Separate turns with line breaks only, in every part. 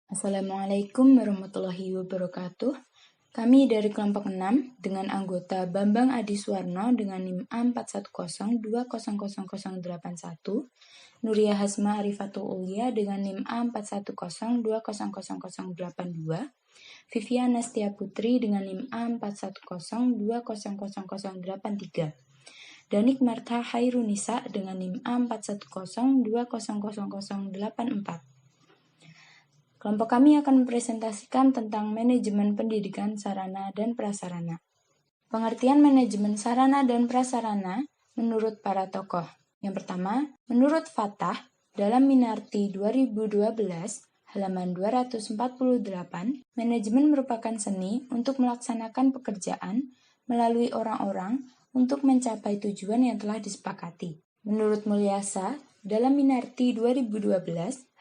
Assalamualaikum warahmatullahi wabarakatuh. Kami dari kelompok 6 dengan anggota Bambang Adi Suwarno dengan NIM A41020081, Nuria Hasma Arifatul Ulia dengan NIM A41020082, Viviana Nastia Putri dengan NIM A41020083, Danik Martha Hairunisa dengan NIM A41020084. Kelompok kami akan mempresentasikan tentang manajemen pendidikan sarana dan prasarana. Pengertian manajemen sarana dan prasarana menurut para tokoh. Yang pertama, menurut Fatah, dalam Minarti 2012, halaman 248, manajemen merupakan seni untuk melaksanakan pekerjaan melalui orang-orang untuk mencapai tujuan yang telah disepakati. Menurut Mulyasa, dalam Minarti 2012,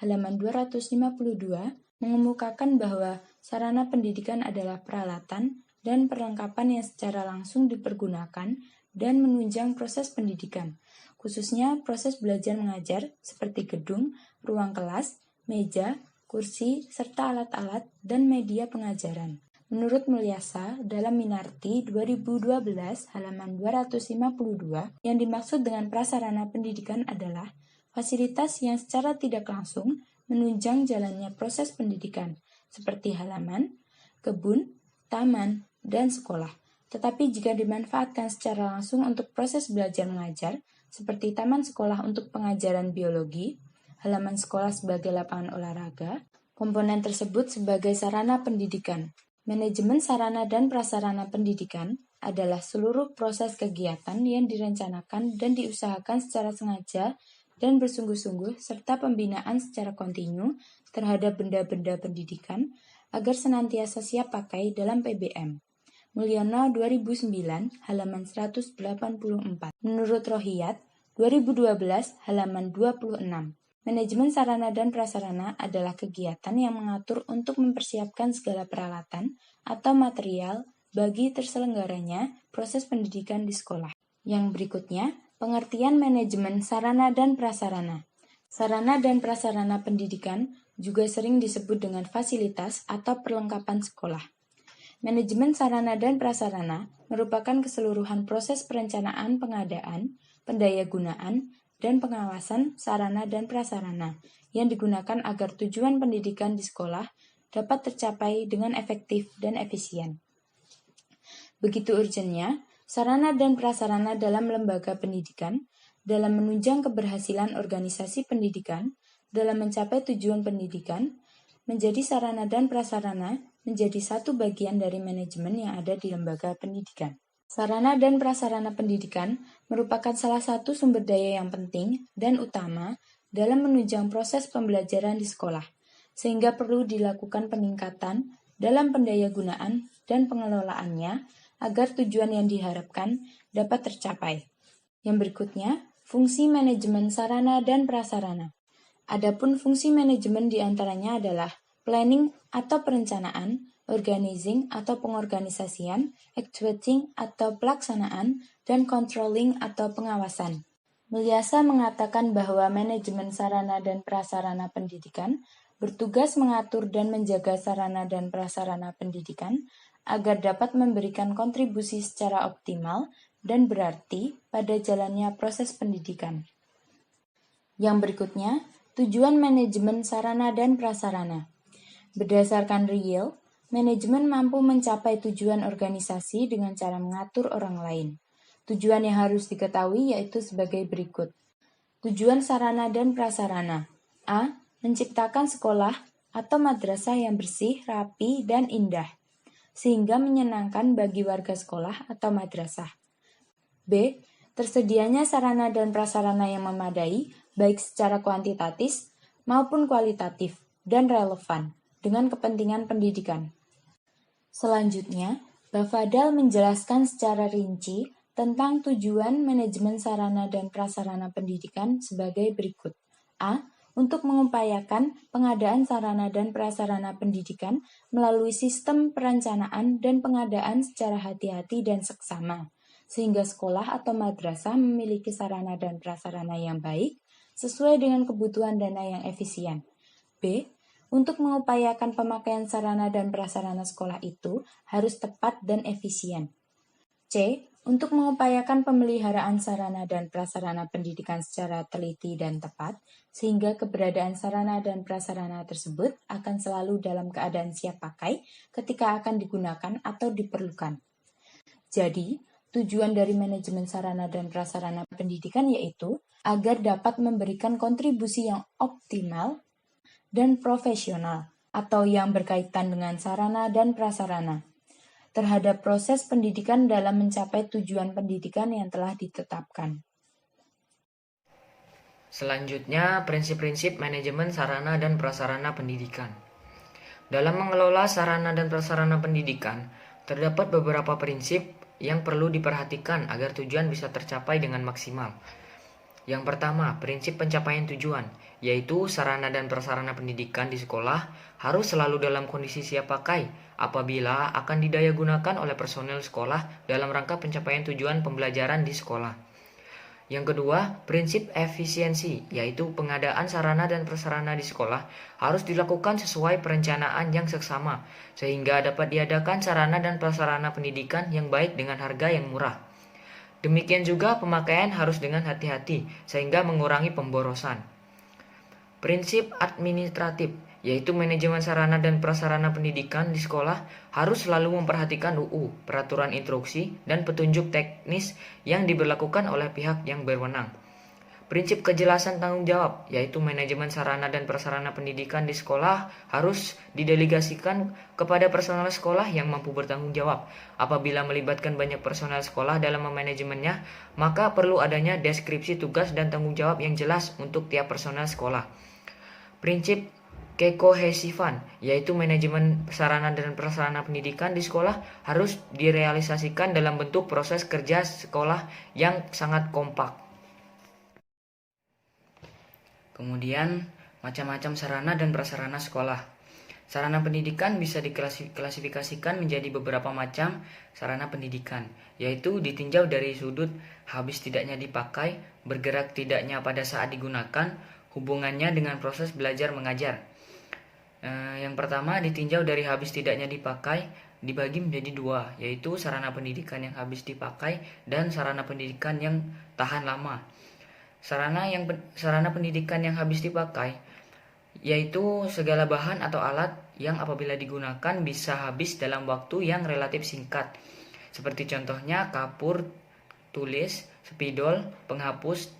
halaman 252, mengemukakan bahwa sarana pendidikan adalah peralatan dan perlengkapan yang secara langsung dipergunakan dan menunjang proses pendidikan, khususnya proses belajar mengajar seperti gedung, ruang kelas, meja, kursi, serta alat-alat dan media pengajaran. Menurut Mulyasa, dalam Minarti 2012 halaman 252, yang dimaksud dengan prasarana pendidikan adalah fasilitas yang secara tidak langsung menunjang jalannya proses pendidikan, seperti halaman, kebun, taman, dan sekolah. Tetapi jika dimanfaatkan secara langsung untuk proses belajar mengajar, seperti taman sekolah untuk pengajaran biologi, halaman sekolah sebagai lapangan olahraga, komponen tersebut sebagai sarana pendidikan. Manajemen sarana dan prasarana pendidikan adalah seluruh proses kegiatan yang direncanakan dan diusahakan secara sengaja dan bersungguh-sungguh serta pembinaan secara kontinu terhadap benda-benda pendidikan agar senantiasa siap pakai dalam PBM. Mulyono 2009 halaman 184. Menurut Rohiyat 2012 halaman 26. Manajemen sarana dan prasarana adalah kegiatan yang mengatur untuk mempersiapkan segala peralatan atau material bagi terselenggaranya proses pendidikan di sekolah. Yang berikutnya, pengertian manajemen sarana dan prasarana. Sarana dan prasarana pendidikan juga sering disebut dengan fasilitas atau perlengkapan sekolah. Manajemen sarana dan prasarana merupakan keseluruhan proses perencanaan pengadaan, pendayagunaan, dan pengawasan sarana dan prasarana yang digunakan agar tujuan pendidikan di sekolah dapat tercapai dengan efektif dan efisien. Begitu urgennya, sarana dan prasarana dalam lembaga pendidikan, dalam menunjang keberhasilan organisasi pendidikan, dalam mencapai tujuan pendidikan, menjadi sarana dan prasarana menjadi satu bagian dari manajemen yang ada di lembaga pendidikan. Sarana dan prasarana pendidikan merupakan salah satu sumber daya yang penting dan utama dalam menunjang proses pembelajaran di sekolah, sehingga perlu dilakukan peningkatan dalam pendayagunaan dan pengelolaannya agar tujuan yang diharapkan dapat tercapai. Yang berikutnya, fungsi manajemen sarana dan prasarana. Adapun fungsi manajemen diantaranya adalah planning atau perencanaan, organizing atau pengorganisasian, actuating atau pelaksanaan, dan controlling atau pengawasan. Mulyasa mengatakan bahwa manajemen sarana dan prasarana pendidikan bertugas mengatur dan menjaga sarana dan prasarana pendidikan agar dapat memberikan kontribusi secara optimal dan berarti pada jalannya proses pendidikan. Yang berikutnya, tujuan manajemen sarana dan prasarana. Berdasarkan Riel, manajemen mampu mencapai tujuan organisasi dengan cara mengatur orang lain. Tujuan yang harus diketahui yaitu sebagai berikut. Tujuan sarana dan prasarana. A. Menciptakan sekolah atau madrasah yang bersih, rapi, dan indah, sehingga menyenangkan bagi warga sekolah atau madrasah. B. Tersedianya sarana dan prasarana yang memadai, baik secara kuantitatif maupun kualitatif, dan relevan dengan kepentingan pendidikan. Selanjutnya, Bafadal menjelaskan secara rinci tentang tujuan manajemen sarana dan prasarana pendidikan sebagai berikut. A. Untuk mengupayakan pengadaan sarana dan prasarana pendidikan melalui sistem perencanaan dan pengadaan secara hati-hati dan seksama, sehingga sekolah atau madrasah memiliki sarana dan prasarana yang baik sesuai dengan kebutuhan dana yang efisien. B. Untuk mengupayakan pemakaian sarana dan prasarana sekolah itu harus tepat dan efisien. C. Untuk mengupayakan pemeliharaan sarana dan prasarana pendidikan secara teliti dan tepat, sehingga keberadaan sarana dan prasarana tersebut akan selalu dalam keadaan siap pakai ketika akan digunakan atau diperlukan. Jadi, tujuan dari manajemen sarana dan prasarana pendidikan yaitu agar dapat memberikan kontribusi yang optimal dan profesional atau yang berkaitan dengan sarana dan prasarana terhadap proses pendidikan dalam mencapai tujuan pendidikan yang telah ditetapkan.
Selanjutnya, prinsip-prinsip manajemen sarana dan prasarana pendidikan. Dalam mengelola sarana dan prasarana pendidikan, terdapat beberapa prinsip yang perlu diperhatikan agar tujuan bisa tercapai dengan maksimal. Yang pertama, prinsip pencapaian tujuan, yaitu sarana dan prasarana pendidikan di sekolah harus selalu dalam kondisi siap pakai apabila akan didayagunakan oleh personel sekolah dalam rangka pencapaian tujuan pembelajaran di sekolah. Yang kedua, prinsip efisiensi, yaitu pengadaan sarana dan prasarana di sekolah harus dilakukan sesuai perencanaan yang seksama, sehingga dapat diadakan sarana dan prasarana pendidikan yang baik dengan harga yang murah. Demikian juga pemakaian harus dengan hati-hati, sehingga mengurangi pemborosan. Prinsip administratif, yaitu manajemen sarana dan prasarana pendidikan di sekolah harus selalu memperhatikan UU, peraturan instruksi, dan petunjuk teknis yang diberlakukan oleh pihak yang berwenang. Prinsip kejelasan tanggung jawab, yaitu manajemen sarana dan prasarana pendidikan di sekolah harus didelegasikan kepada personel sekolah yang mampu bertanggung jawab. Apabila melibatkan banyak personel sekolah dalam memanajemennya, maka perlu adanya deskripsi tugas dan tanggung jawab yang jelas untuk tiap personel sekolah. Prinsip kekohesifan, yaitu manajemen sarana dan prasarana pendidikan di sekolah harus direalisasikan dalam bentuk proses kerja sekolah yang sangat kompak. Kemudian, macam-macam sarana dan prasarana sekolah. Sarana pendidikan bisa diklasifikasikan menjadi beberapa macam sarana pendidikan, yaitu ditinjau dari sudut habis tidaknya dipakai, bergerak tidaknya pada saat digunakan, hubungannya dengan proses belajar mengajar. Yang pertama, ditinjau dari habis tidaknya dipakai, dibagi menjadi dua, yaitu sarana pendidikan yang habis dipakai dan sarana pendidikan yang tahan lama. Sarana pendidikan yang habis dipakai yaitu segala bahan atau alat yang apabila digunakan bisa habis dalam waktu yang relatif singkat. Seperti contohnya kapur, tulis, spidol, penghapus,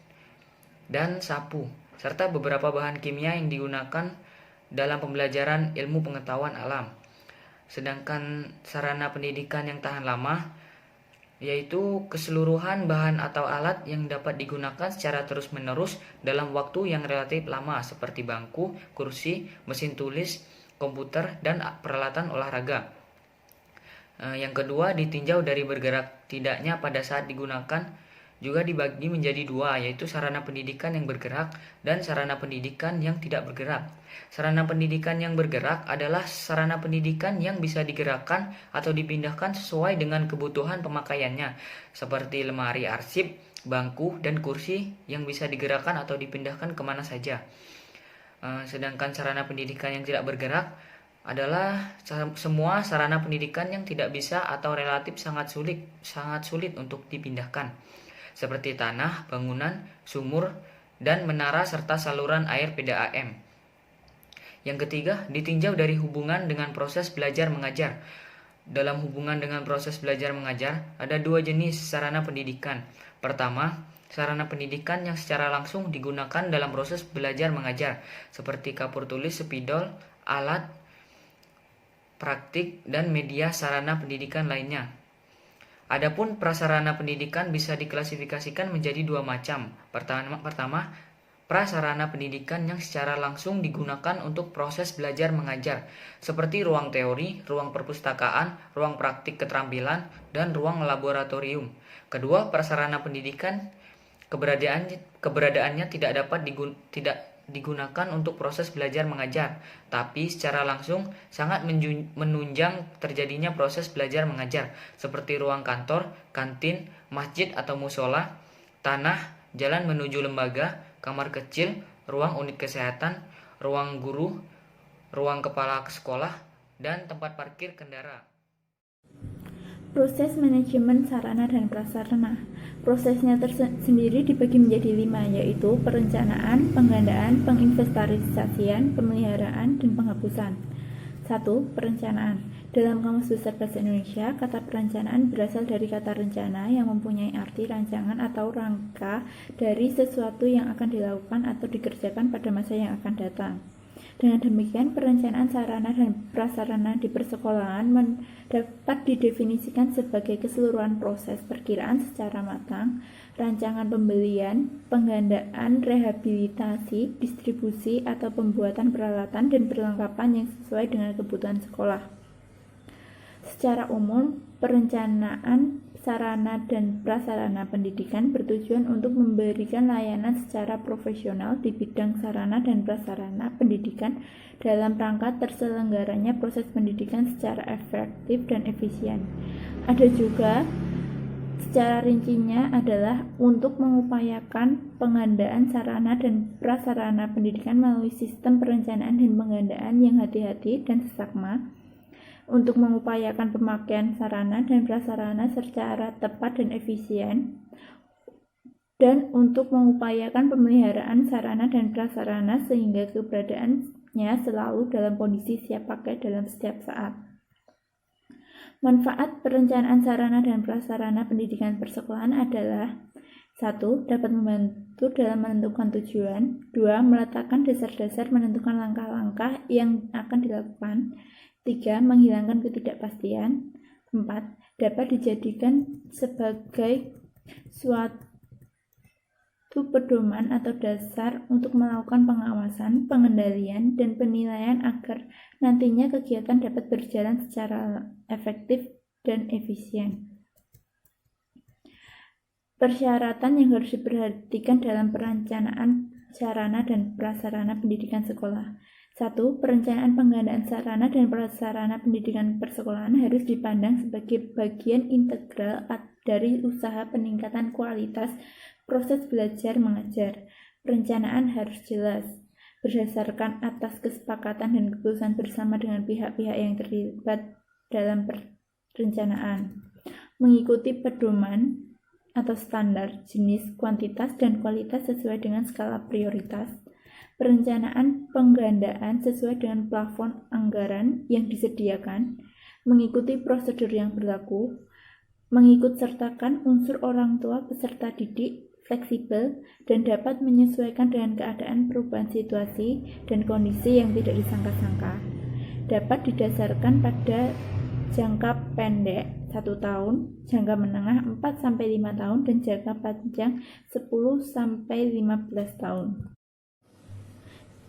dan sapu, serta beberapa bahan kimia yang digunakan dalam pembelajaran ilmu pengetahuan alam. Sedangkan sarana pendidikan yang tahan lama yaitu keseluruhan bahan atau alat yang dapat digunakan secara terus-menerus dalam waktu yang relatif lama seperti bangku, kursi, mesin tulis, komputer, dan peralatan olahraga. Yang kedua, ditinjau dari bergerak tidaknya pada saat digunakan juga dibagi menjadi dua, yaitu sarana pendidikan yang bergerak dan sarana pendidikan yang tidak bergerak. Sarana pendidikan yang bergerak adalah sarana pendidikan yang bisa digerakkan atau dipindahkan sesuai dengan kebutuhan pemakaiannya, seperti lemari arsip, bangku, dan kursi yang bisa digerakkan atau dipindahkan kemana saja. Sedangkan sarana pendidikan yang tidak bergerak adalah semua sarana pendidikan yang tidak bisa atau relatif sangat sulit untuk dipindahkan, seperti tanah, bangunan, sumur, dan menara serta saluran air PDAM. Yang ketiga, ditinjau dari hubungan dengan proses belajar mengajar. Dalam hubungan dengan proses belajar mengajar, ada dua jenis sarana pendidikan. Pertama, sarana pendidikan yang secara langsung digunakan dalam proses belajar mengajar, seperti kapur tulis, spidol, alat praktik, dan media sarana pendidikan lainnya. Adapun prasarana pendidikan bisa diklasifikasikan menjadi dua macam. Pertama, prasarana pendidikan yang secara langsung digunakan untuk proses belajar mengajar, seperti ruang teori, ruang perpustakaan, ruang praktik keterampilan, dan ruang laboratorium. Kedua, prasarana pendidikan keberadaannya tidak dapat digunakan untuk proses belajar mengajar, tapi secara langsung sangat menunjang terjadinya proses belajar mengajar, seperti ruang kantor, kantin, masjid atau musola, tanah, jalan menuju lembaga, kamar kecil, ruang unit kesehatan, ruang guru, ruang kepala sekolah, dan tempat parkir kendaraan.
Proses manajemen sarana dan prasarana. Prosesnya sendiri dibagi menjadi 5, yaitu perencanaan, penggandaan, penginventarisasian, pemeliharaan, dan penghapusan. 1. Perencanaan. Dalam Kamus Besar Bahasa Indonesia, kata perencanaan berasal dari kata rencana yang mempunyai arti rancangan atau rangka dari sesuatu yang akan dilakukan atau dikerjakan pada masa yang akan datang. Dengan demikian, perencanaan sarana dan prasarana di persekolahan dapat didefinisikan sebagai keseluruhan proses perkiraan secara matang, rancangan pembelian, penggandaan, rehabilitasi, distribusi, atau pembuatan peralatan dan perlengkapan yang sesuai dengan kebutuhan sekolah. Secara umum, perencanaan sarana dan prasarana pendidikan bertujuan untuk memberikan layanan secara profesional di bidang sarana dan prasarana pendidikan dalam rangka terselenggaranya proses pendidikan secara efektif dan efisien. Ada juga secara rincinya adalah untuk mengupayakan penggandaan sarana dan prasarana pendidikan melalui sistem perencanaan dan penggandaan yang hati-hati dan seksama, untuk mengupayakan pemakaian sarana dan prasarana secara tepat dan efisien, dan untuk mengupayakan pemeliharaan sarana dan prasarana sehingga keberadaannya selalu dalam kondisi siap pakai dalam setiap saat. Manfaat perencanaan sarana dan prasarana pendidikan persekolahan adalah: 1. Dapat membantu dalam menentukan tujuan. 2. Meletakkan dasar-dasar menentukan langkah-langkah yang akan dilakukan. 3. Menghilangkan ketidakpastian. 4. Dapat dijadikan sebagai suatu pedoman atau dasar untuk melakukan pengawasan, pengendalian, dan penilaian agar nantinya kegiatan dapat berjalan secara efektif dan efisien. Persyaratan yang harus diperhatikan dalam perencanaan sarana dan prasarana pendidikan sekolah. 1. Perencanaan penggandaan sarana dan prasarana pendidikan persekolahan harus dipandang sebagai bagian integral dari usaha peningkatan kualitas proses belajar mengajar. Perencanaan harus jelas, berdasarkan atas kesepakatan dan keputusan bersama dengan pihak-pihak yang terlibat dalam perencanaan, mengikuti pedoman atau standar jenis, kuantitas, dan kualitas sesuai dengan skala prioritas. Perencanaan penggandaan sesuai dengan plafon anggaran yang disediakan, mengikuti prosedur yang berlaku, mengikut sertakan unsur orang tua peserta didik, fleksibel, dan dapat menyesuaikan dengan keadaan perubahan situasi dan kondisi yang tidak disangka-sangka. Dapat didasarkan pada jangka pendek 1 tahun, jangka menengah 4-5 tahun, dan jangka panjang 10-15 tahun.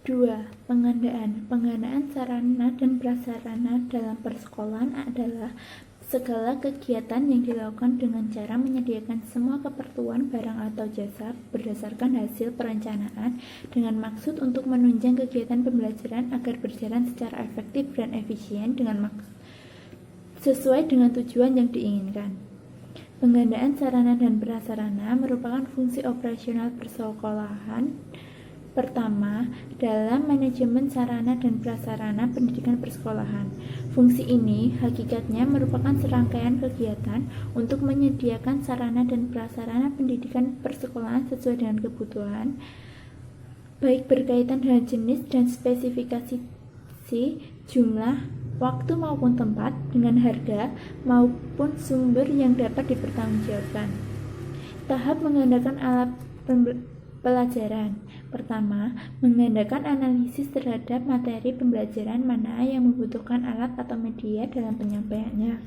2. Penggandaan sarana dan prasarana dalam persekolahan adalah segala kegiatan yang dilakukan dengan cara menyediakan semua keperluan barang atau jasa berdasarkan hasil perencanaan dengan maksud untuk menunjang kegiatan pembelajaran agar berjalan secara efektif dan efisien sesuai dengan tujuan yang diinginkan. Penggandaan sarana dan prasarana merupakan fungsi operasional persekolahan pertama dalam manajemen sarana dan prasarana pendidikan persekolahan. Fungsi ini hakikatnya merupakan serangkaian kegiatan untuk menyediakan sarana dan prasarana pendidikan persekolahan sesuai dengan kebutuhan, baik berkaitan dengan jenis dan spesifikasi, jumlah, waktu maupun tempat, dengan harga maupun sumber yang dapat dipertanggungjawabkan. Tahap menggunakan alat pelajaran. Pertama, menggunakan analisis terhadap materi pembelajaran mana yang membutuhkan alat atau media dalam penyampaiannya.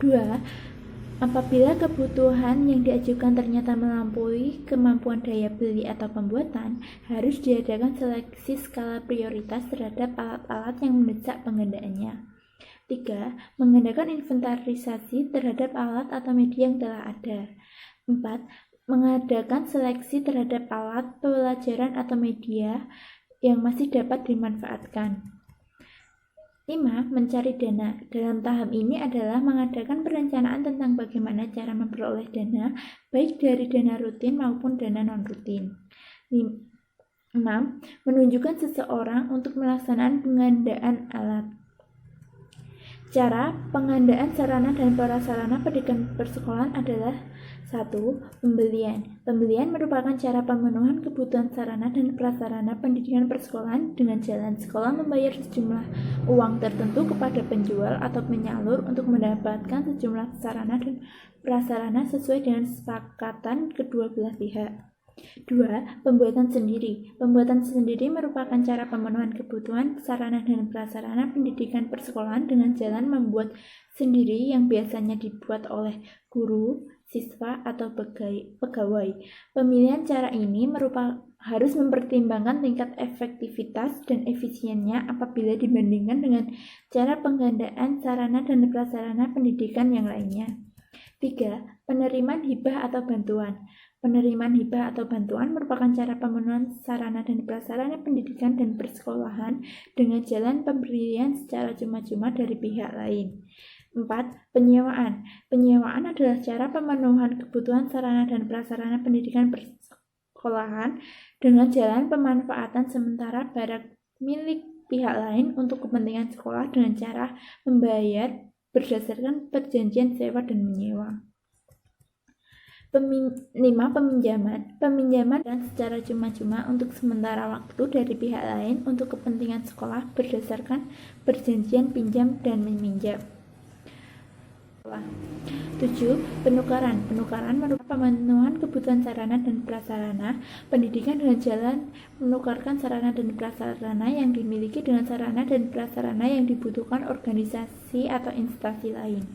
2. Apabila kebutuhan yang diajukan ternyata melampaui kemampuan daya beli atau pembuatan, harus diadakan seleksi skala prioritas terhadap alat-alat yang mendesak penggandaannya. 3. Menggunakan inventarisasi terhadap alat atau media yang telah ada. 4. Mengadakan seleksi terhadap alat pelajaran atau media yang masih dapat dimanfaatkan. 5. Mencari dana. Dalam tahap ini adalah mengadakan perencanaan tentang bagaimana cara memperoleh dana, baik dari dana rutin maupun dana non-rutin. 6. Menunjukkan seseorang untuk melaksanakan penggandaan alat. Cara penggandaan sarana dan prasarana pendidikan persekolahan adalah 1. Pembelian. Pembelian merupakan cara pemenuhan kebutuhan sarana dan prasarana pendidikan persekolahan dengan jalan sekolah membayar sejumlah uang tertentu kepada penjual atau penyalur untuk mendapatkan sejumlah sarana dan prasarana sesuai dengan kesepakatan kedua belah pihak. 2. Pembuatan sendiri. Pembuatan sendiri merupakan cara pemenuhan kebutuhan sarana dan prasarana pendidikan persekolahan dengan jalan membuat sendiri yang biasanya dibuat oleh guru, siswa, atau pegawai. Pemilihan cara ini harus mempertimbangkan tingkat efektivitas dan efisiennya apabila dibandingkan dengan cara penggandaan sarana dan prasarana pendidikan yang lainnya. 3. Penerimaan hibah atau bantuan. Penerimaan hibah atau bantuan merupakan cara pemenuhan sarana dan prasarana pendidikan dan persekolahan dengan jalan pemberian secara cuma-cuma dari pihak lain. 4. Penyewaan. Penyewaan adalah cara pemenuhan kebutuhan sarana dan prasarana pendidikan persekolahan dengan jalan pemanfaatan sementara barang milik pihak lain untuk kepentingan sekolah dengan cara membayar berdasarkan perjanjian sewa dan menyewa. 5. Peminjaman. Peminjaman dan secara cuma-cuma untuk sementara waktu dari pihak lain untuk kepentingan sekolah berdasarkan perjanjian pinjam dan meminjam. 7. Penukaran. Penukaran merupakan pemenuhan kebutuhan sarana dan prasarana pendidikan dengan jalan menukarkan sarana dan prasarana yang dimiliki dengan sarana dan prasarana yang dibutuhkan organisasi atau instansi lain.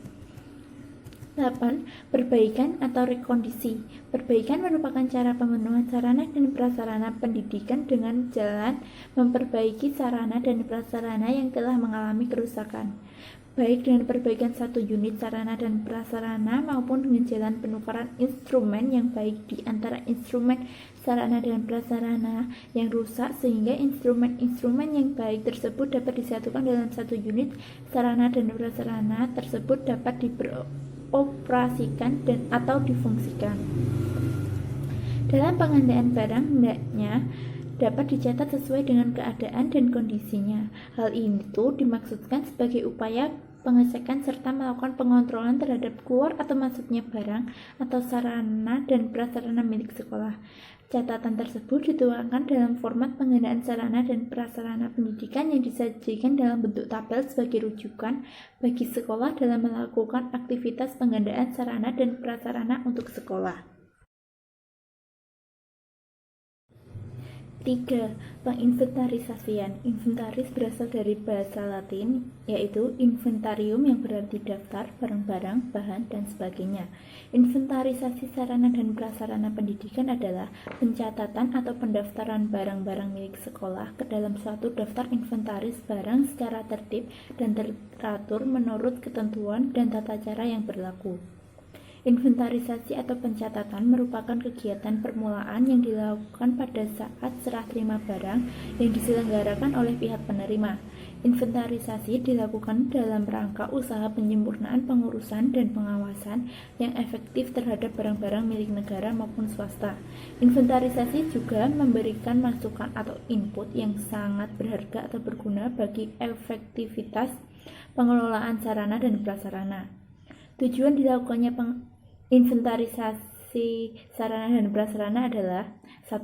8. Perbaikan atau rekondisi. Perbaikan merupakan cara pemenuhan sarana dan prasarana pendidikan dengan jalan memperbaiki sarana dan prasarana yang telah mengalami kerusakan, baik dengan perbaikan satu unit sarana dan prasarana maupun dengan jalan penukaran instrumen yang baik di antara instrumen sarana dan prasarana yang rusak sehingga instrumen-instrumen yang baik tersebut dapat disatukan dalam satu unit sarana dan prasarana tersebut dapat dioperasikan dan atau difungsikan. Dalam penggandaan barang hendaknya dapat dicatat sesuai dengan keadaan dan kondisinya. Hal itu dimaksudkan sebagai upaya pengecekan serta melakukan pengontrolan terhadap keluar atau masuknya barang atau sarana dan prasarana milik sekolah. Catatan tersebut dituangkan dalam format penggandaan sarana dan prasarana pendidikan yang disajikan dalam bentuk tabel sebagai rujukan bagi sekolah dalam melakukan aktivitas penggandaan sarana dan prasarana untuk sekolah. 3. Penginventarisasian. Inventaris berasal dari bahasa Latin, yaitu inventarium yang berarti daftar, barang-barang, bahan, dan sebagainya. Inventarisasi sarana dan prasarana pendidikan adalah pencatatan atau pendaftaran barang-barang milik sekolah ke dalam suatu daftar inventaris barang secara tertib dan teratur menurut ketentuan dan tata cara yang berlaku. Inventarisasi atau pencatatan merupakan kegiatan permulaan yang dilakukan pada saat serah terima barang yang diselenggarakan oleh pihak penerima. Inventarisasi dilakukan dalam rangka usaha penyempurnaan pengurusan dan pengawasan yang efektif terhadap barang-barang milik negara maupun swasta. Inventarisasi juga memberikan masukan atau input yang sangat berharga atau berguna bagi efektivitas pengelolaan sarana dan prasarana. Tujuan dilakukannya inventarisasi sarana dan prasarana adalah 1.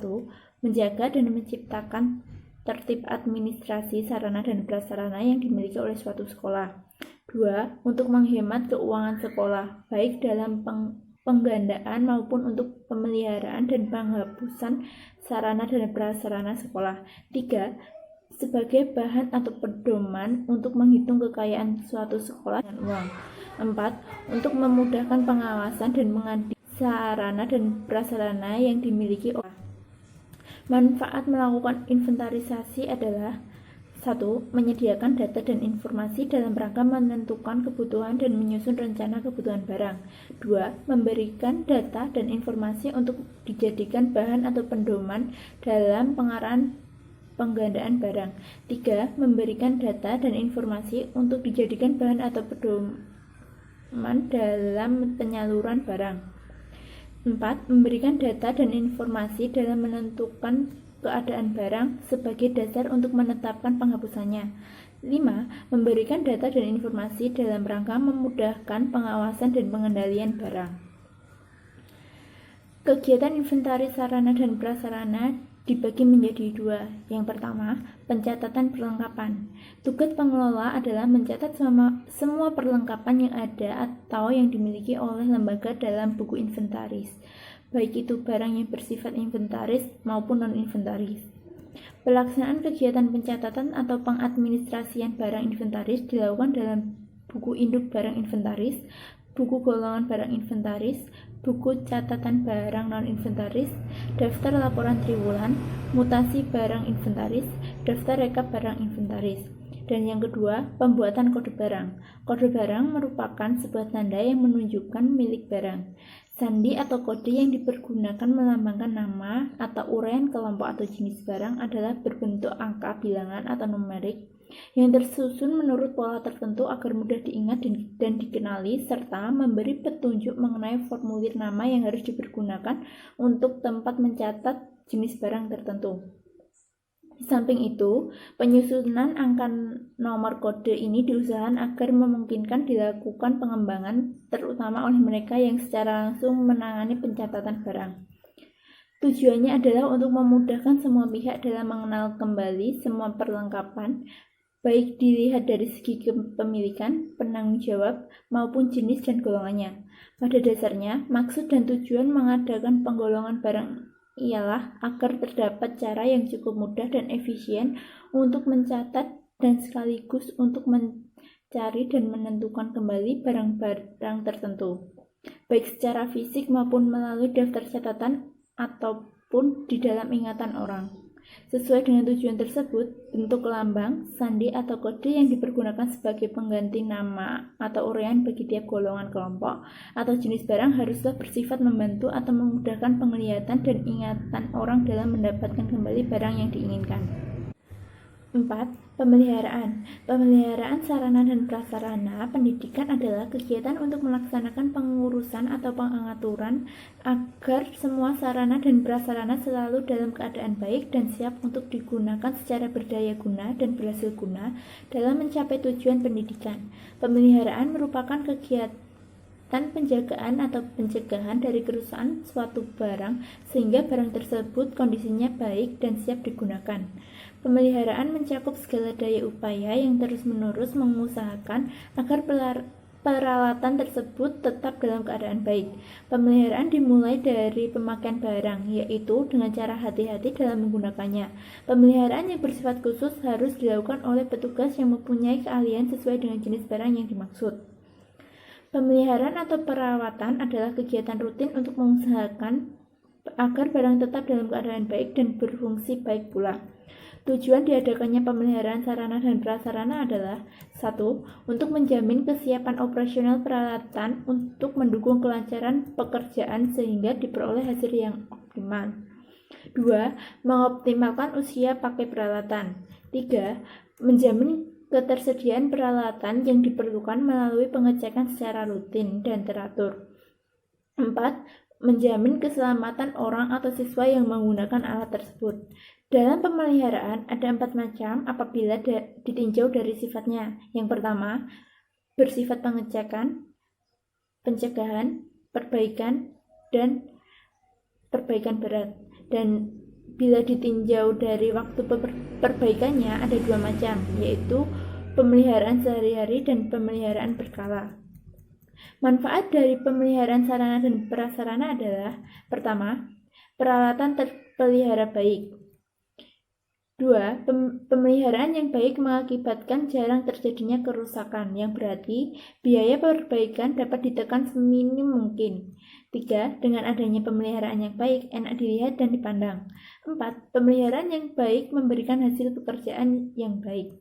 Menjaga dan menciptakan tertib administrasi sarana dan prasarana yang dimiliki oleh suatu sekolah. 2. Untuk menghemat keuangan sekolah, baik dalam penggandaan maupun untuk pemeliharaan dan penghapusan sarana dan prasarana sekolah. 3. Sebagai bahan atau pedoman untuk menghitung kekayaan suatu sekolah dengan uang. 4. Untuk memudahkan pengawasan dan mengadili sarana dan prasarana yang dimiliki oleh. Manfaat melakukan inventarisasi adalah 1. Menyediakan data dan informasi dalam rangka menentukan kebutuhan dan menyusun rencana kebutuhan barang. 2. Memberikan data dan informasi untuk dijadikan bahan atau pedoman dalam pengarahan penggandaan barang. 3. Memberikan data dan informasi untuk dijadikan bahan atau pedoman dalam penyaluran barang. 4. Memberikan data dan informasi dalam menentukan keadaan barang sebagai dasar untuk menetapkan penghapusannya. 5. Memberikan data dan informasi dalam rangka memudahkan pengawasan dan pengendalian barang. Kegiatan inventaris sarana dan prasarana dibagi menjadi 2. Yang pertama, pencatatan perlengkapan. Tugas pengelola adalah mencatat semua perlengkapan yang ada atau yang dimiliki oleh lembaga dalam buku inventaris, baik itu barang yang bersifat inventaris maupun non-inventaris. Pelaksanaan kegiatan pencatatan atau pengadministrasian barang inventaris dilakukan dalam buku induk barang inventaris, buku golongan barang inventaris, buku catatan barang non-inventaris, daftar laporan triwulan, mutasi barang inventaris, daftar rekap barang inventaris. Dan yang kedua, pembuatan kode barang. Kode barang merupakan sebuah tanda yang menunjukkan milik barang. Sandi atau kode yang dipergunakan melambangkan nama atau uraian kelompok atau jenis barang adalah berbentuk angka, bilangan, atau numerik yang tersusun menurut pola tertentu agar mudah diingat dan dikenali, serta memberi petunjuk mengenai formulir nama yang harus dipergunakan untuk tempat mencatat jenis barang tertentu. Di samping itu, penyusunan angka nomor kode ini diusahakan agar memungkinkan dilakukan pengembangan, terutama oleh mereka yang secara langsung menangani pencatatan barang. Tujuannya adalah untuk memudahkan semua pihak dalam mengenal kembali semua perlengkapan, baik dilihat dari segi kepemilikan, penanggung jawab, maupun jenis dan golongannya. Pada dasarnya, maksud dan tujuan mengadakan penggolongan barang ialah agar terdapat cara yang cukup mudah dan efisien untuk mencatat dan sekaligus untuk mencari dan menentukan kembali barang-barang tertentu, baik secara fisik maupun melalui daftar catatan ataupun di dalam ingatan orang. Sesuai dengan tujuan tersebut, bentuk lambang, sandi atau kode yang dipergunakan sebagai pengganti nama atau uraian bagi tiap golongan kelompok atau jenis barang haruslah bersifat membantu atau memudahkan penglihatan dan ingatan orang dalam mendapatkan kembali barang yang diinginkan. 4. Pemeliharaan. Pemeliharaan sarana dan prasarana pendidikan adalah kegiatan untuk melaksanakan pengurusan atau pengaturan agar semua sarana dan prasarana selalu dalam keadaan baik dan siap untuk digunakan secara berdaya guna dan berhasil guna dalam mencapai tujuan pendidikan. Pemeliharaan merupakan kegiatan penjagaan atau pencegahan dari kerusakan suatu barang sehingga barang tersebut kondisinya baik dan siap digunakan. Pemeliharaan mencakup segala daya upaya yang terus-menerus mengusahakan agar peralatan tersebut tetap dalam keadaan baik. Pemeliharaan dimulai dari pemakaian barang, yaitu dengan cara hati-hati dalam menggunakannya. Pemeliharaan yang bersifat khusus harus dilakukan oleh petugas yang mempunyai keahlian sesuai dengan jenis barang yang dimaksud. Pemeliharaan atau perawatan adalah kegiatan rutin untuk mengusahakan agar barang tetap dalam keadaan baik dan berfungsi baik pula. Tujuan diadakannya pemeliharaan sarana dan prasarana adalah 1. Untuk menjamin kesiapan operasional peralatan untuk mendukung kelancaran pekerjaan sehingga diperoleh hasil yang optimal. 2. Mengoptimalkan usia pakai peralatan. 3. Menjamin ketersediaan peralatan yang diperlukan melalui pengecekan secara rutin dan teratur. 4. Menjamin keselamatan orang atau siswa yang menggunakan alat tersebut. Dalam pemeliharaan ada 4 macam apabila ditinjau dari sifatnya. Yang pertama, bersifat pengecekan, pencegahan, perbaikan, dan perbaikan berat. Dan bila ditinjau dari waktu perbaikannya ada 2 macam, yaitu pemeliharaan sehari-hari dan pemeliharaan berkala. Manfaat dari pemeliharaan sarana dan prasarana adalah: pertama, peralatan terpelihara baik. 2. Pemeliharaan yang baik mengakibatkan jarang terjadinya kerusakan, yang berarti biaya perbaikan dapat ditekan seminim mungkin. 3. Dengan adanya pemeliharaan yang baik, enak dilihat dan dipandang. 4. Pemeliharaan yang baik memberikan hasil pekerjaan yang baik.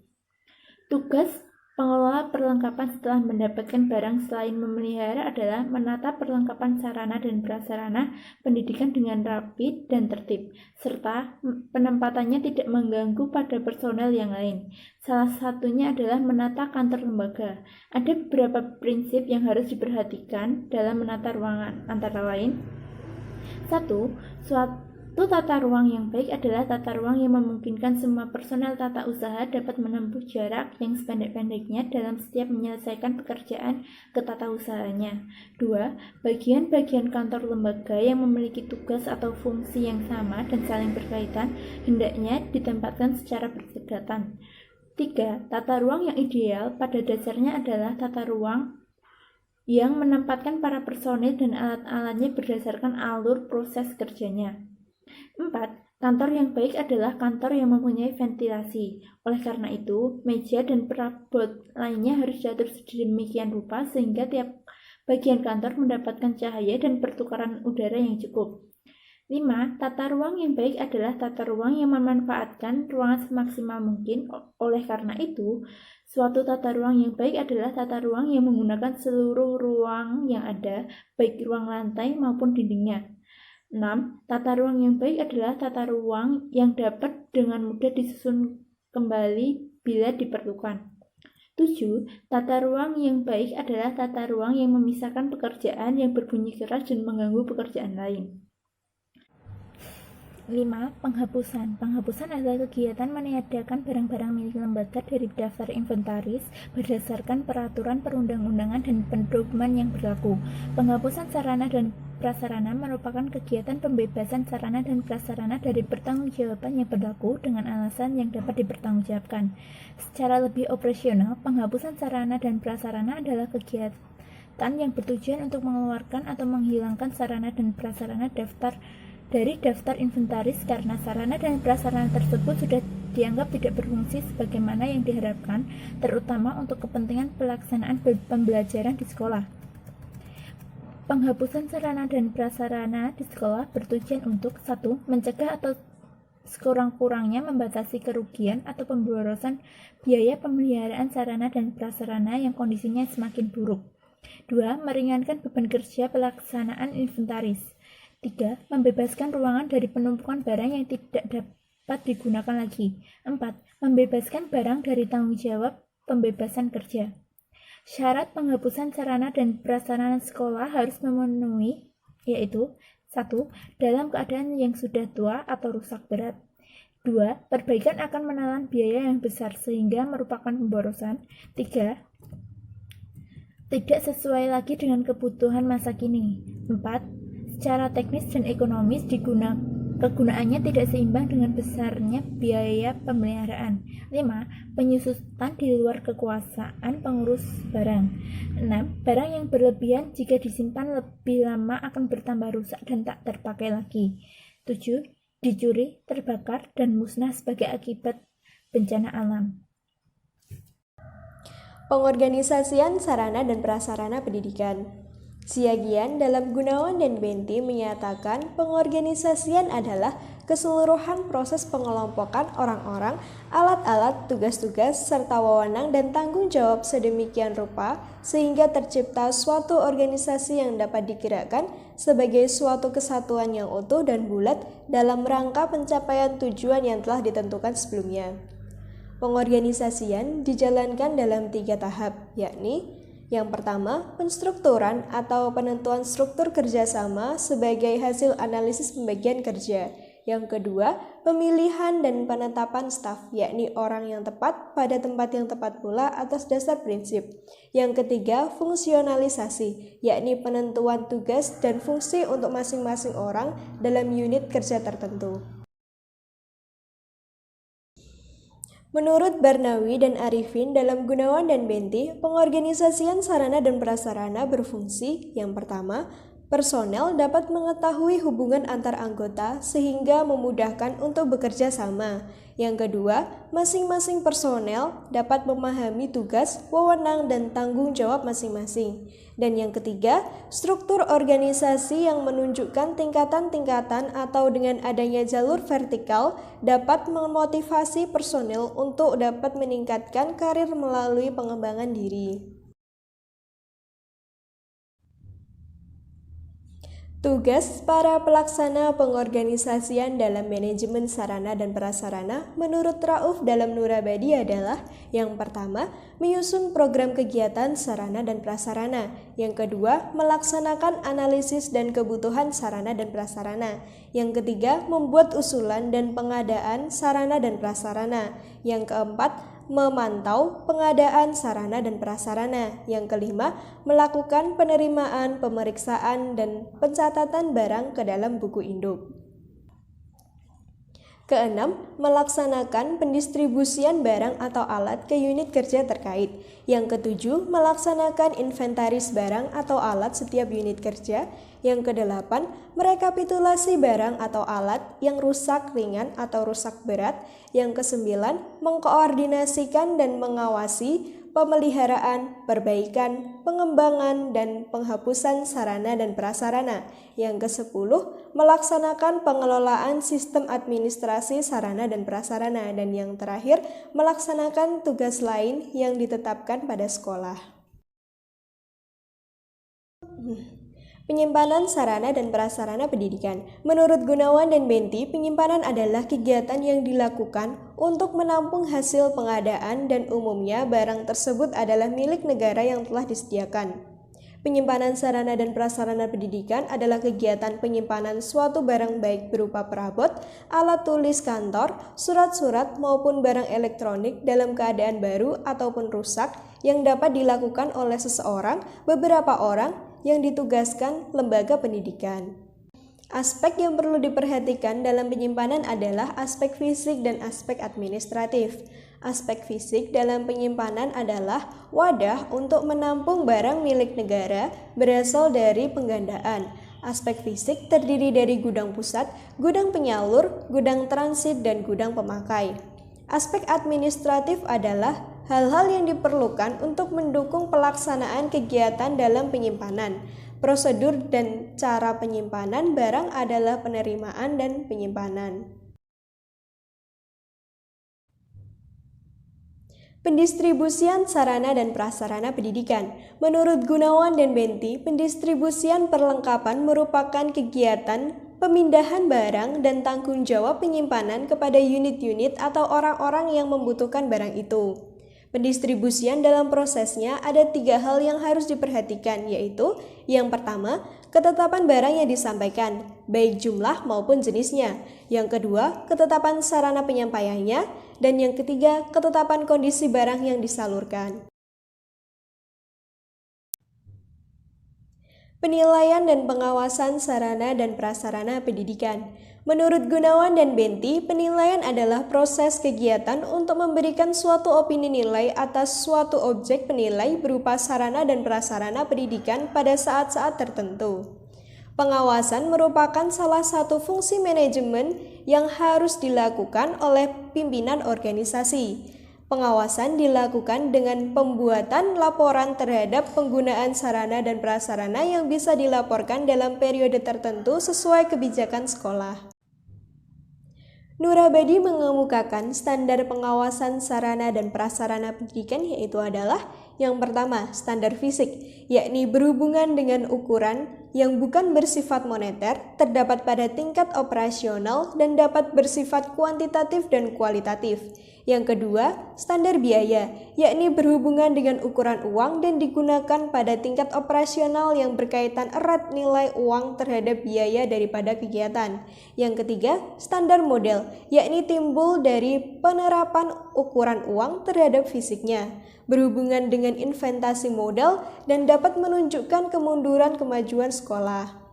Tugas pengelola perlengkapan setelah mendapatkan barang selain memelihara adalah menata perlengkapan sarana dan prasarana pendidikan dengan rapi dan tertib, serta penempatannya tidak mengganggu pada personel yang lain. Salah satunya adalah menata kantor lembaga. Ada beberapa prinsip yang harus diperhatikan dalam menata ruangan, antara lain: 1. Suatu tata ruang yang baik adalah tata ruang yang memungkinkan semua personel tata usaha dapat menempuh jarak yang sependek-pendeknya dalam setiap menyelesaikan pekerjaan ketatausahaannya. 2. Bagian-bagian kantor lembaga yang memiliki tugas atau fungsi yang sama dan saling berkaitan hendaknya ditempatkan secara berdekatan. 3. Tata ruang yang ideal pada dasarnya adalah tata ruang yang menempatkan para personil dan alat-alatnya berdasarkan alur proses kerjanya. 4. Kantor yang baik adalah kantor yang mempunyai ventilasi. Oleh karena itu, meja dan perabot lainnya harus diatur sedemikian rupa sehingga tiap bagian kantor mendapatkan cahaya dan pertukaran udara yang cukup. 5. Tata ruang yang baik adalah tata ruang yang memanfaatkan ruangan semaksimal mungkin. Oleh karena itu, suatu tata ruang yang baik adalah tata ruang yang menggunakan seluruh ruang yang ada, baik ruang lantai maupun dindingnya. 6. Tata ruang yang baik adalah tata ruang yang dapat dengan mudah disusun kembali bila diperlukan. 7. Tata ruang yang baik adalah tata ruang yang memisahkan pekerjaan yang berbunyi keras dan mengganggu pekerjaan lain. 5. Penghapusan. Penghapusan adalah kegiatan meniadakan barang-barang milik lembaga dari daftar inventaris berdasarkan peraturan perundang-undangan dan pedoman yang berlaku. Penghapusan sarana dan prasarana merupakan kegiatan pembebasan sarana dan prasarana dari pertanggungjawaban yang berlaku dengan alasan yang dapat dipertanggungjawabkan. Secara lebih operasional, penghapusan sarana dan prasarana adalah kegiatan yang bertujuan untuk mengeluarkan atau menghilangkan sarana dan prasarana dari daftar inventaris karena sarana dan prasarana tersebut sudah dianggap tidak berfungsi sebagaimana yang diharapkan, terutama untuk kepentingan pelaksanaan pembelajaran di sekolah. Penghapusan sarana dan prasarana di sekolah bertujuan untuk 1. Mencegah atau sekurang-kurangnya membatasi kerugian atau pemborosan biaya pemeliharaan sarana dan prasarana yang kondisinya semakin buruk. 2. Meringankan beban kerja pelaksanaan inventaris. 3. Membebaskan ruangan dari penumpukan barang yang tidak dapat digunakan lagi. 4. Membebaskan barang dari tanggung jawab pembebasan kerja. Syarat penghapusan sarana dan prasarana sekolah harus memenuhi, yaitu 1. Dalam keadaan yang sudah tua atau rusak berat. 2. Perbaikan akan menelan biaya yang besar sehingga merupakan pemborosan. 3. Tidak sesuai lagi dengan kebutuhan masa kini. 4. Secara teknis dan ekonomis kegunaannya tidak seimbang dengan besarnya biaya pemeliharaan. 5. Penyusutan di luar kekuasaan pengurus barang. 6. Barang yang berlebihan jika disimpan lebih lama akan bertambah rusak dan tak terpakai lagi. 7. Dicuri, terbakar, dan musnah sebagai akibat bencana alam.
Pengorganisasian sarana dan prasarana pendidikan. Siagian dalam Gunawan dan Benti menyatakan pengorganisasian adalah keseluruhan proses pengelompokan orang-orang, alat-alat, tugas-tugas, serta wewenang dan tanggung jawab sedemikian rupa sehingga tercipta suatu organisasi yang dapat digerakkan sebagai suatu kesatuan yang utuh dan bulat dalam rangka pencapaian tujuan yang telah ditentukan sebelumnya. Pengorganisasian dijalankan dalam 3 tahap, yakni yang pertama, penstrukturan atau penentuan struktur kerjasama sebagai hasil analisis pembagian kerja. Yang kedua, pemilihan dan penetapan staf, yakni orang yang tepat pada tempat yang tepat pula atas dasar prinsip. Yang ketiga, fungsionalisasi, yakni penentuan tugas dan fungsi untuk masing-masing orang dalam unit kerja tertentu. Menurut Barnawi dan Arifin dalam Gunawan dan Benti, pengorganisasian sarana dan prasarana berfungsi, yang pertama, personel dapat mengetahui hubungan antar anggota sehingga memudahkan untuk bekerja sama. Yang kedua, masing-masing personel dapat memahami tugas, wewenang, dan tanggung jawab masing-masing. Dan yang ketiga, struktur organisasi yang menunjukkan tingkatan-tingkatan atau dengan adanya jalur vertikal dapat memotivasi personel untuk dapat meningkatkan karir melalui pengembangan diri. Tugas para pelaksana pengorganisasian dalam manajemen sarana dan prasarana menurut Rauf dalam Nurabadi adalah yang pertama, menyusun program kegiatan sarana dan prasarana. Yang kedua, melaksanakan analisis dan kebutuhan sarana dan prasarana. Yang ketiga, membuat usulan dan pengadaan sarana dan prasarana. Yang keempat, memantau pengadaan sarana dan prasarana. Yang kelima, melakukan penerimaan, pemeriksaan, dan pencatatan barang ke dalam buku induk. Keenam, melaksanakan pendistribusian barang atau alat ke unit kerja terkait. Yang ketujuh, melaksanakan inventaris barang atau alat setiap unit kerja. Yang kedelapan, merekapitulasi barang atau alat yang rusak ringan atau rusak berat. Yang kesembilan, mengkoordinasikan dan mengawasi pemeliharaan, perbaikan, pengembangan, dan penghapusan sarana dan prasarana. Yang ke-10, melaksanakan pengelolaan sistem administrasi sarana dan prasarana. Dan yang terakhir, melaksanakan tugas lain yang ditetapkan pada sekolah. Penyimpanan sarana dan prasarana pendidikan. Menurut Gunawan dan Benti, penyimpanan adalah kegiatan yang dilakukan untuk menampung hasil pengadaan dan umumnya barang tersebut adalah milik negara yang telah disediakan. Penyimpanan sarana dan prasarana pendidikan adalah kegiatan penyimpanan suatu barang baik berupa perabot, alat tulis kantor, surat-surat maupun barang elektronik dalam keadaan baru ataupun rusak yang dapat dilakukan oleh seseorang, beberapa orang, yang ditugaskan lembaga pendidikan. Aspek yang perlu diperhatikan dalam penyimpanan adalah aspek fisik dan aspek administratif. Aspek fisik dalam penyimpanan adalah wadah untuk menampung barang milik negara berasal dari penggandaan. Aspek fisik terdiri dari gudang pusat, gudang penyalur, gudang transit, dan gudang pemakai. Aspek administratif adalah hal-hal yang diperlukan untuk mendukung pelaksanaan kegiatan dalam penyimpanan. Prosedur dan cara penyimpanan barang adalah penerimaan dan penyimpanan. Pendistribusian sarana dan prasarana pendidikan. Menurut Gunawan dan Benti, pendistribusian perlengkapan merupakan kegiatan pemindahan barang dan tanggung jawab penyimpanan kepada unit-unit atau orang-orang yang membutuhkan barang itu. Pendistribusian dalam prosesnya ada 3 hal yang harus diperhatikan, yaitu yang pertama, ketetapan barang yang disampaikan, baik jumlah maupun jenisnya. Yang kedua, ketetapan sarana penyampaiannya. Dan yang ketiga, ketetapan kondisi barang yang disalurkan. Penilaian dan pengawasan sarana dan prasarana pendidikan. Menurut Gunawan dan Benti, penilaian adalah proses kegiatan untuk memberikan suatu opini nilai atas suatu objek penilai berupa sarana dan prasarana pendidikan pada saat-saat tertentu. Pengawasan merupakan salah satu fungsi manajemen yang harus dilakukan oleh pimpinan organisasi. Pengawasan dilakukan dengan pembuatan laporan terhadap penggunaan sarana dan prasarana yang bisa dilaporkan dalam periode tertentu sesuai kebijakan sekolah. Nurabadi mengemukakan standar pengawasan sarana dan prasarana pendidikan yaitu adalah yang pertama, standar fisik, yakni berhubungan dengan ukuran yang bukan bersifat moneter, terdapat pada tingkat operasional dan dapat bersifat kuantitatif dan kualitatif. Yang kedua, standar biaya, yakni berhubungan dengan ukuran uang dan digunakan pada tingkat operasional yang berkaitan erat nilai uang terhadap biaya daripada kegiatan. Yang ketiga, standar model, yakni timbul dari penerapan ukuran uang terhadap fisiknya, berhubungan dengan inventasi model dan dapat menunjukkan kemunduran kemajuan sekolah.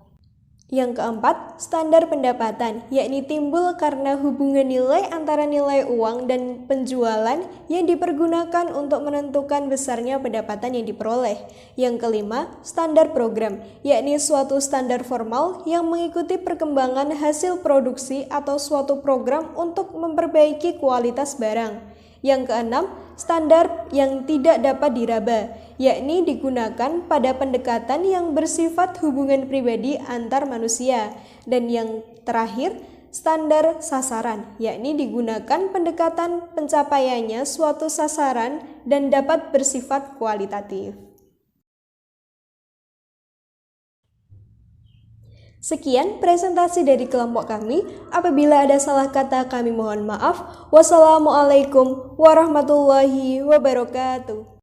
Yang keempat, standar pendapatan, yakni timbul karena hubungan nilai antara nilai uang dan penjualan yang dipergunakan untuk menentukan besarnya pendapatan yang diperoleh. Yang kelima, standar program, yakni suatu standar formal yang mengikuti perkembangan hasil produksi atau suatu program untuk memperbaiki kualitas barang. Yang keenam, standar yang tidak dapat diraba, yakni digunakan pada pendekatan yang bersifat hubungan pribadi antar manusia. Dan yang terakhir, standar sasaran, yakni digunakan pendekatan pencapaiannya suatu sasaran dan dapat bersifat kualitatif. Sekian presentasi dari kelompok kami. Apabila ada salah kata kami mohon maaf. Wassalamualaikum warahmatullahi wabarakatuh.